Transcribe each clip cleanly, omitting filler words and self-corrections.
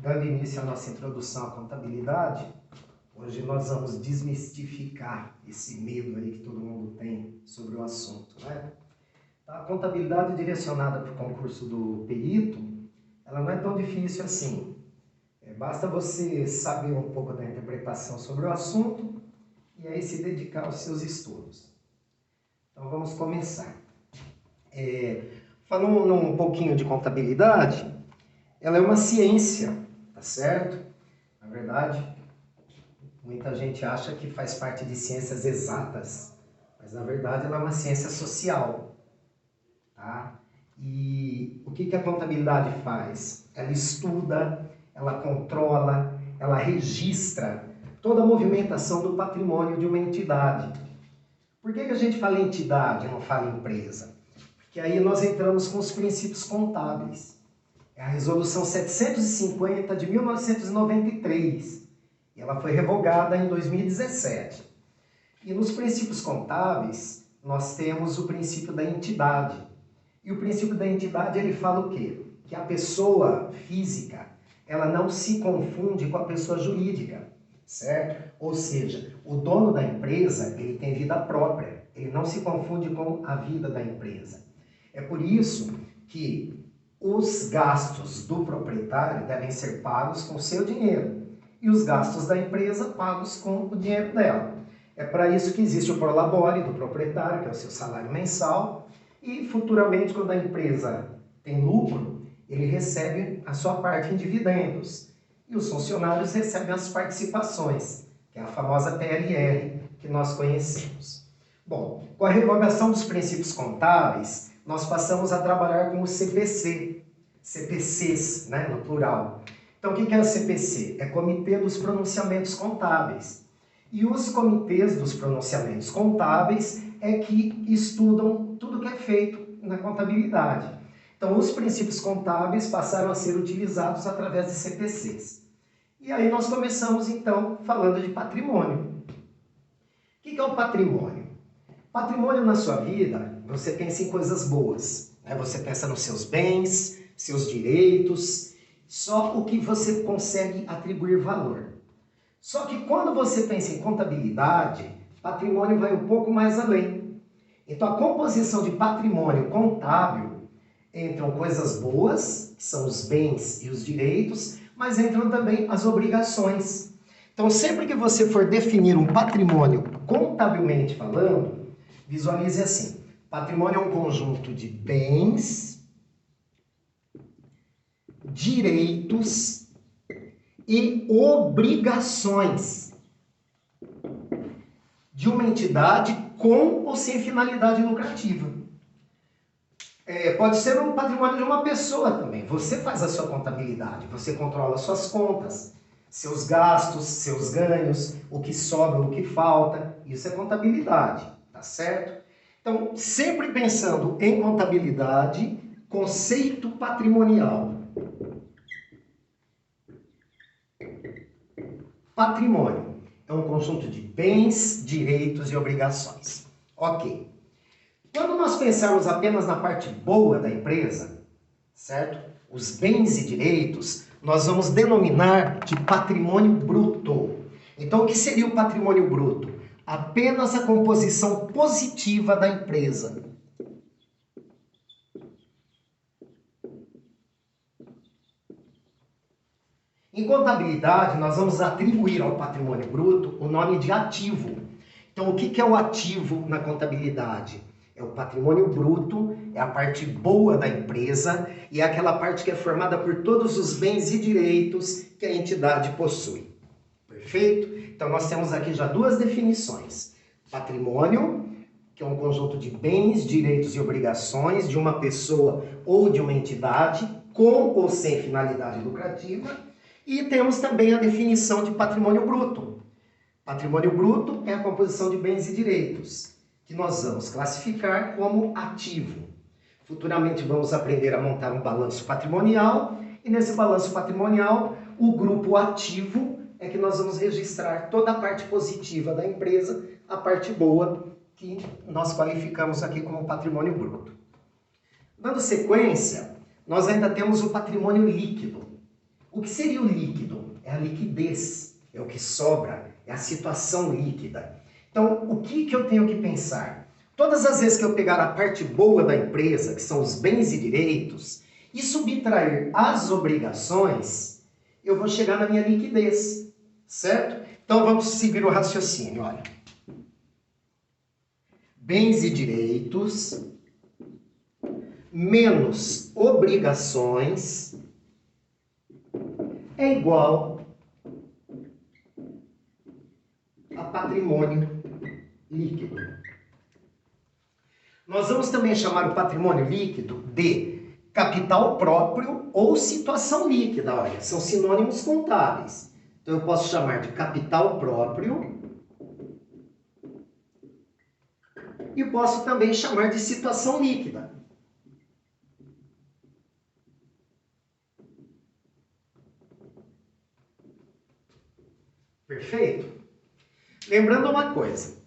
Dando início à nossa introdução à contabilidade, hoje nós vamos desmistificar esse medo aí que todo mundo tem sobre o assunto, né? A contabilidade direcionada para o concurso do perito, ela não é tão difícil assim. Basta você saber um pouco da interpretação sobre o assunto e aí se dedicar aos seus estudos. Então vamos começar. Falando um pouquinho de contabilidade, ela é uma ciência, tá certo? Na verdade, muita gente acha que faz parte de ciências exatas, mas na verdade ela é uma ciência social, tá? E o que a contabilidade faz? Ela estuda, ela controla, ela registra toda a movimentação do patrimônio de uma entidade. Por que a gente fala entidade e não fala empresa? Porque aí nós entramos com os princípios contábeis. É a Resolução 750 de 1993. E ela foi revogada em 2017. E nos princípios contábeis, nós temos o princípio da entidade. E o princípio da entidade, ele fala o quê? Que a pessoa física, ela não se confunde com a pessoa jurídica, certo? Ou seja, o dono da empresa, ele tem vida própria. Ele não se confunde com a vida da empresa. É por isso que os gastos do proprietário devem ser pagos com o seu dinheiro e os gastos da empresa pagos com o dinheiro dela. É para isso que existe o prolabore do proprietário, que é o seu salário mensal, e futuramente, quando a empresa tem lucro, ele recebe a sua parte em dividendos e os funcionários recebem as participações, que é a famosa PLR que nós conhecemos. Bom, com a revogação dos princípios contábeis, nós passamos a trabalhar com o CPC, CPCs, né, no plural. Então, o que é o CPC? É Comitê dos Pronunciamentos Contábeis. E os comitês dos pronunciamentos contábeis é que estudam tudo que é feito na contabilidade. Então, os princípios contábeis passaram a ser utilizados através de CPCs. E aí nós começamos, então, falando de patrimônio. O que é o patrimônio? Patrimônio na sua vida, você pensa em coisas boas, né? Você pensa nos seus bens, seus direitos, só o que você consegue atribuir valor. Só que quando você pensa em contabilidade, patrimônio vai um pouco mais além. Então a composição de patrimônio contábil entram coisas boas, que são os bens e os direitos, mas entram também as obrigações. Então sempre que você for definir um patrimônio contabilmente falando, visualize assim: patrimônio é um conjunto de bens, direitos e obrigações de uma entidade com ou sem finalidade lucrativa. Pode ser um patrimônio de uma pessoa também. Você faz a sua contabilidade, você controla suas contas, seus gastos, seus ganhos, o que sobra, o que falta. Isso é contabilidade. Tá certo? Então, sempre pensando em contabilidade, conceito patrimonial. Patrimônio é um conjunto de bens, direitos e obrigações. Ok. Quando nós pensarmos apenas na parte boa da empresa, certo? Os bens e direitos, nós vamos denominar de patrimônio bruto. Então, o que seria o patrimônio bruto? Apenas a composição positiva da empresa. Em contabilidade, nós vamos atribuir ao patrimônio bruto o nome de ativo. Então, o que é o ativo na contabilidade? É o patrimônio bruto, é a parte boa da empresa e é aquela parte que é formada por todos os bens e direitos que a entidade possui. Perfeito? Então, nós temos aqui já duas definições. Patrimônio, que é um conjunto de bens, direitos e obrigações de uma pessoa ou de uma entidade, com ou sem finalidade lucrativa. E temos também a definição de patrimônio bruto. Patrimônio bruto é a composição de bens e direitos, que nós vamos classificar como ativo. Futuramente vamos aprender a montar um balanço patrimonial, e nesse balanço patrimonial, o grupo ativo é que nós vamos registrar toda a parte positiva da empresa, a parte boa, que nós qualificamos aqui como patrimônio bruto. Dando sequência, nós ainda temos o patrimônio líquido. O que seria o líquido? É a liquidez, é o que sobra, é a situação líquida. Então, o que eu tenho que pensar? Todas as vezes que eu pegar a parte boa da empresa, que são os bens e direitos, e subtrair as obrigações, eu vou chegar na minha liquidez, certo? Então, vamos seguir o raciocínio, olha. Bens e direitos menos obrigações é igual a patrimônio líquido. Nós vamos também chamar o patrimônio líquido de capital próprio ou situação líquida. Olha, são sinônimos contábeis. Então, eu posso chamar de capital próprio e posso também chamar de situação líquida. Perfeito? Lembrando uma coisa,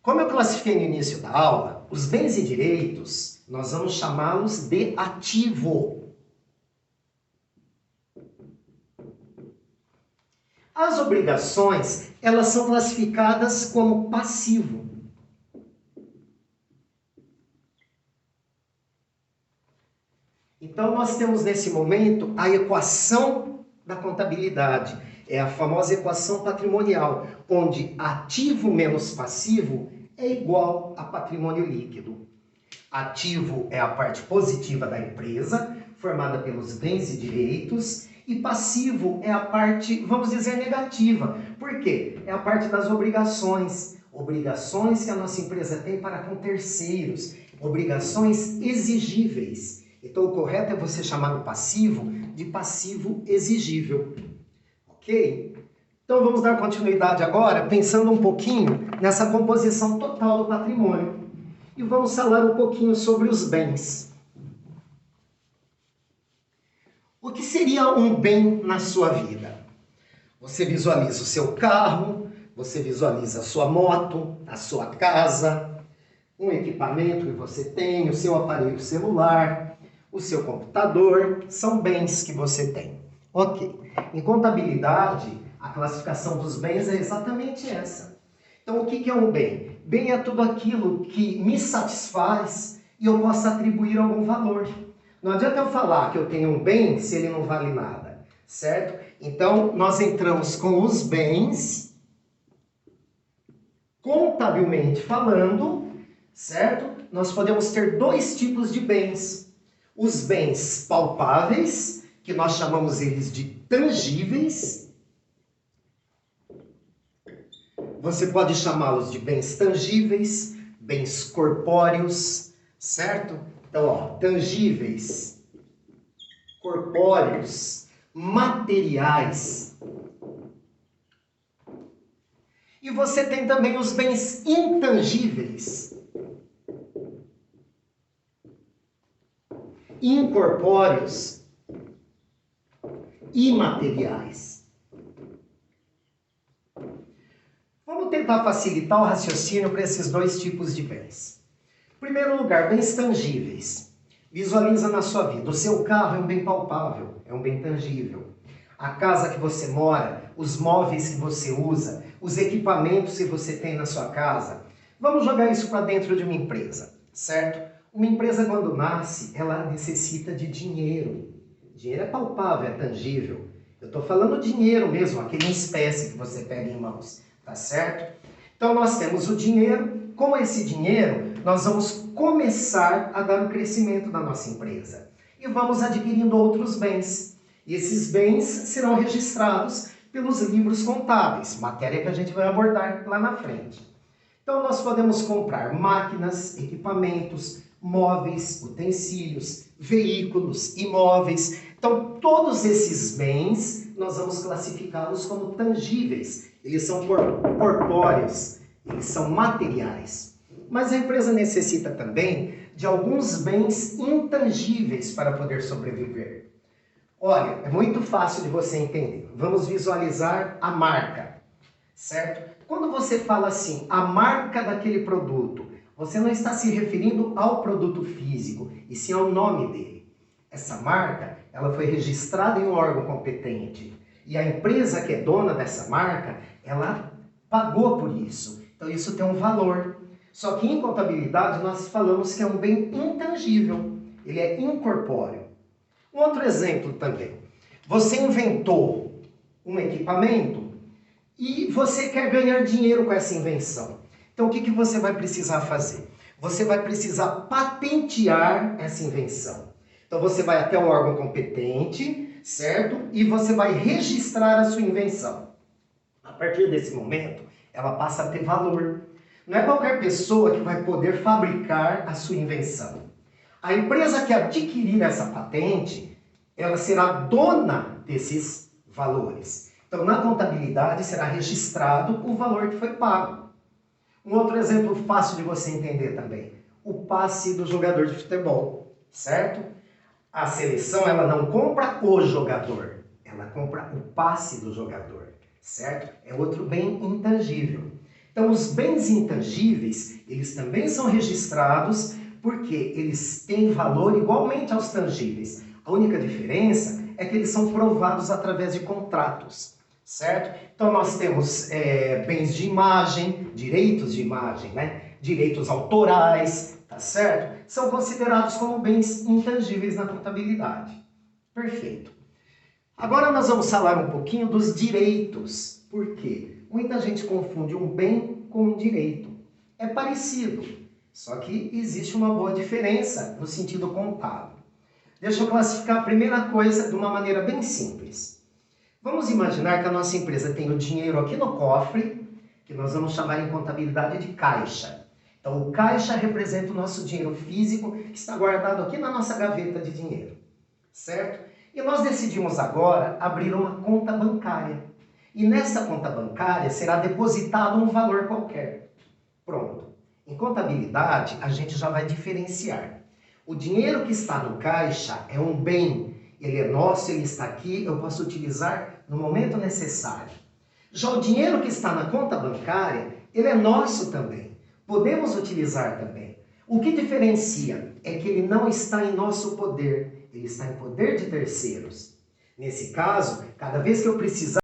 como eu classifiquei no início da aula, os bens e direitos, nós vamos chamá-los de ativo. As obrigações, elas são classificadas como passivo. Então, nós temos nesse momento a equação da contabilidade. É a famosa equação patrimonial, onde ativo menos passivo é igual a patrimônio líquido. Ativo é a parte positiva da empresa, formada pelos bens e direitos, e passivo é a parte, vamos dizer, negativa. Por quê? É a parte das obrigações. Obrigações que a nossa empresa tem para com terceiros. Obrigações exigíveis. Então, o correto é você chamar o passivo de passivo exigível. Ok? Então, vamos dar continuidade agora, pensando um pouquinho nessa composição total do patrimônio. E vamos falar um pouquinho sobre os bens. O que seria um bem na sua vida? Você visualiza o seu carro, você visualiza a sua moto, a sua casa, um equipamento que você tem, o seu aparelho celular, o seu computador, são bens que você tem. Ok. Em contabilidade, a classificação dos bens é exatamente essa. Então, o que é um bem? Bem é tudo aquilo que me satisfaz e eu posso atribuir algum valor. Não adianta eu falar que eu tenho um bem se ele não vale nada, certo? Então, nós entramos com os bens, contabilmente falando, certo? Nós podemos ter dois tipos de bens. Os bens palpáveis, que nós chamamos eles de tangíveis. Você pode chamá-los de bens tangíveis, bens corpóreos, certo? Então, ó, tangíveis, corpóreos, materiais. E você tem também os bens intangíveis, incorpóreos, imateriais. Vamos tentar facilitar o raciocínio para esses dois tipos de bens. Em primeiro lugar, bens tangíveis. Visualiza na sua vida. O seu carro é um bem palpável, é um bem tangível. A casa que você mora, os móveis que você usa, os equipamentos que você tem na sua casa. Vamos jogar isso para dentro de uma empresa, certo? Uma empresa, quando nasce, ela necessita de dinheiro. Dinheiro é palpável, é tangível. Eu estou falando dinheiro mesmo, aquele em espécie que você pega em mãos, tá certo? Então, nós temos o dinheiro. Com esse dinheiro, nós vamos começar a dar o crescimento da nossa empresa. E vamos adquirindo outros bens. E esses bens serão registrados pelos livros contábeis, matéria que a gente vai abordar lá na frente. Então, nós podemos comprar máquinas, equipamentos, móveis, utensílios, veículos, imóveis. Então, todos esses bens, nós vamos classificá-los como tangíveis. Eles são corpóreos, eles são materiais. Mas a empresa necessita também de alguns bens intangíveis para poder sobreviver. Olha, é muito fácil de você entender. Vamos visualizar a marca, certo? Quando você fala assim, a marca daquele produto, você não está se referindo ao produto físico, e sim ao nome dele. essa marca, ela foi registrada em um órgão competente. E a empresa que é dona dessa marca, ela pagou por isso. Então isso tem um valor. Só que em contabilidade nós falamos que é um bem intangível. Ele é incorpóreo. Um outro exemplo também. Você inventou um equipamento e você quer ganhar dinheiro com essa invenção. Então o que você vai precisar fazer? Você vai precisar patentear essa invenção. Então você vai até o órgão competente, certo? E você vai registrar a sua invenção. A partir desse momento, ela passa a ter valor. Não é qualquer pessoa que vai poder fabricar a sua invenção. A empresa que adquirir essa patente, ela será dona desses valores. Então, na contabilidade, será registrado o valor que foi pago. Um outro exemplo fácil de você entender também, o passe do jogador de futebol, certo? A seleção, ela não compra o jogador, ela compra o passe do jogador, certo? É outro bem intangível. Então, os bens intangíveis, eles também são registrados porque eles têm valor igualmente aos tangíveis. A única diferença é que eles são provados através de contratos, certo? Então, nós temos bens de imagem, direitos de imagem, né? Direitos autorais, tá certo? São considerados como bens intangíveis na contabilidade. Perfeito. Agora nós vamos falar um pouquinho dos direitos. Por quê? Muita gente confunde um bem com um direito. É parecido, só que existe uma boa diferença no sentido contábil. Deixa eu classificar a primeira coisa de uma maneira bem simples. Vamos imaginar que a nossa empresa tem o dinheiro aqui no cofre, que nós vamos chamar em contabilidade de caixa. Então, o caixa representa o nosso dinheiro físico que está guardado aqui na nossa gaveta de dinheiro, certo? E nós decidimos agora abrir uma conta bancária. E nessa conta bancária será depositado um valor qualquer. Pronto. Em contabilidade, a gente já vai diferenciar. O dinheiro que está no caixa é um bem. Ele é nosso, ele está aqui, eu posso utilizar no momento necessário. Já o dinheiro que está na conta bancária, ele é nosso também. Podemos utilizar também. O que diferencia é que ele não está em nosso poder, ele está em poder de terceiros. Nesse caso, cada vez que eu precisar